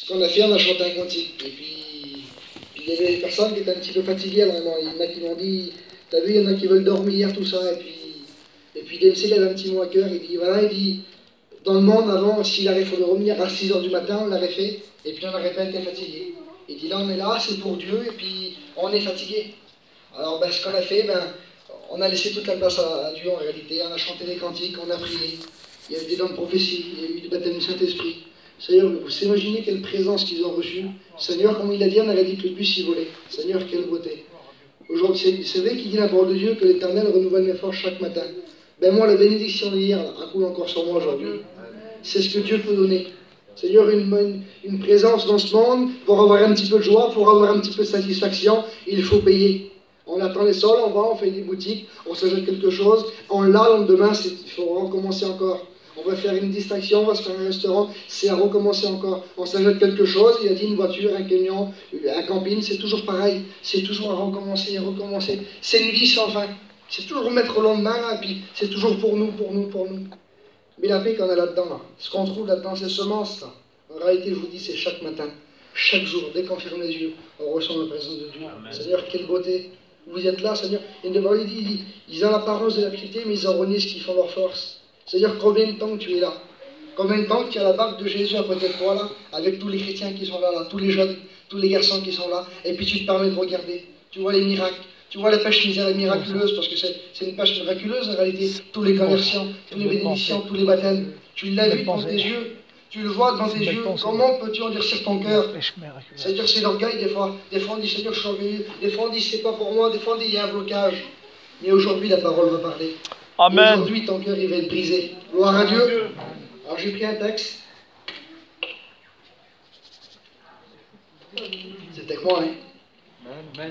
Ce qu'on a fait, on a chanté un cantique. Et puis il y avait des personnes qui étaient un petit peu fatiguées, vraiment. Il y en a qui m'ont dit, t'as vu, il y en a qui veulent dormir, tout ça. Et puis DMC, il avait un petit mot à cœur. Il dit, voilà, il dit, dans le monde, avant, s'il avait fallu revenir à 6 h du matin, on l'aurait fait. Et puis on n'aurait pas été fatigué. Il dit, là, on est là, c'est pour Dieu, et puis on est fatigué. Alors, ben, ce qu'on a fait, ben, on a laissé toute la place à Dieu en réalité. On a chanté des cantiques, on a prié. Il y a eu des dons de prophétie, il y a eu du baptême du Saint-Esprit. Seigneur, vous imaginez quelle présence qu'ils ont reçue. Seigneur, comme il a dit, on aurait dit que le bus y volait. Seigneur, quelle beauté. Aujourd'hui, c'est vrai qu'il dit la parole de Dieu que l'Éternel renouvelle mes forces chaque matin. Ben moi, la bénédiction d'hier a coulé encore sur moi aujourd'hui. C'est ce que Dieu peut donner. Seigneur, une présence dans ce monde, pour avoir un petit peu de joie, pour avoir un petit peu de satisfaction, il faut payer. On attend les sols, on va, on fait des boutiques, on s'achète quelque chose, on l'a, le lendemain, il faut recommencer encore. On va faire une distraction, on va se faire un restaurant, c'est à recommencer encore. On s'achète quelque chose, il a dit une voiture, un camion, un camping, c'est toujours pareil. C'est toujours à recommencer et recommencer. C'est une vie sans fin. C'est toujours remettre au lendemain, et puis c'est toujours pour nous, pour nous, pour nous. Mais la paix qu'on a là-dedans, là, ce qu'on trouve là-dedans, c'est semence. Là. En réalité, je vous dis, c'est chaque matin, chaque jour, dès qu'on ferme les yeux, on ressent la présence de Dieu. Amen. Seigneur, quelle beauté. Vous êtes là, Seigneur. Il dit, ils ont l'apparence de la piété, mais ils en renient ce qui font leur force. C'est-à-dire combien de temps que tu es là? Combien de temps que tu as la barque de Jésus à côté de toi là, avec tous les chrétiens qui sont là, tous les jeunes, tous les garçons qui sont là, et puis tu te permets de regarder. Tu vois les miracles, tu vois la pêche miraculeuse, parce que c'est une pêche miraculeuse en réalité. Tous les conversions, tous les bénédictions, tous les baptêmes. Tu l'as vu devant tes yeux, tu le vois devant tes yeux. Comment peux-tu endurcir ton cœur? C'est-à-dire c'est l'orgueil des fois. Des fois on dit Seigneur je suis orgueilleux, des fois on dit c'est pas pour moi, des fois on dit il y a un blocage. Mais aujourd'hui la parole va parler. Amen. Aujourd'hui, ton cœur, il va être brisé. Gloire à Dieu. Alors, j'ai pris un texte. C'est avec moi, hein.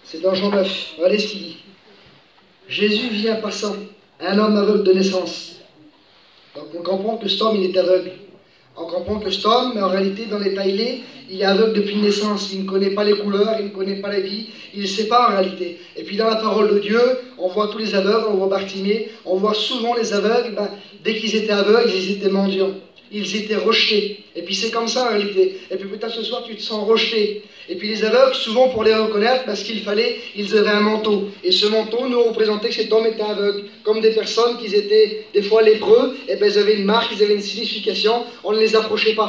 C'est dans Jean 9. Regardez ce qu'il dit. Jésus vient passant, un homme aveugle de naissance. Donc, on comprend que cet homme, il est aveugle. On comprend que cet homme, mais en réalité, dans l'état il est aveugle depuis naissance. Il ne connaît pas les couleurs, il ne connaît pas la vie, il ne sait pas en réalité. Et puis dans la parole de Dieu, on voit tous les aveugles, on voit Bartimée, on voit souvent les aveugles, dès qu'ils étaient aveugles, ils étaient mendiants. Ils étaient rejetés. Et puis c'est comme ça en réalité. Et puis peut-être ce soir tu te sens rejeté. Et puis les aveugles, souvent pour les reconnaître, parce qu'il fallait, ils avaient un manteau. Et ce manteau nous représentait que cet homme était aveugle. Comme des personnes qui étaient des fois lépreux, et ben ils avaient une marque, ils avaient une signification, on ne les approchait pas.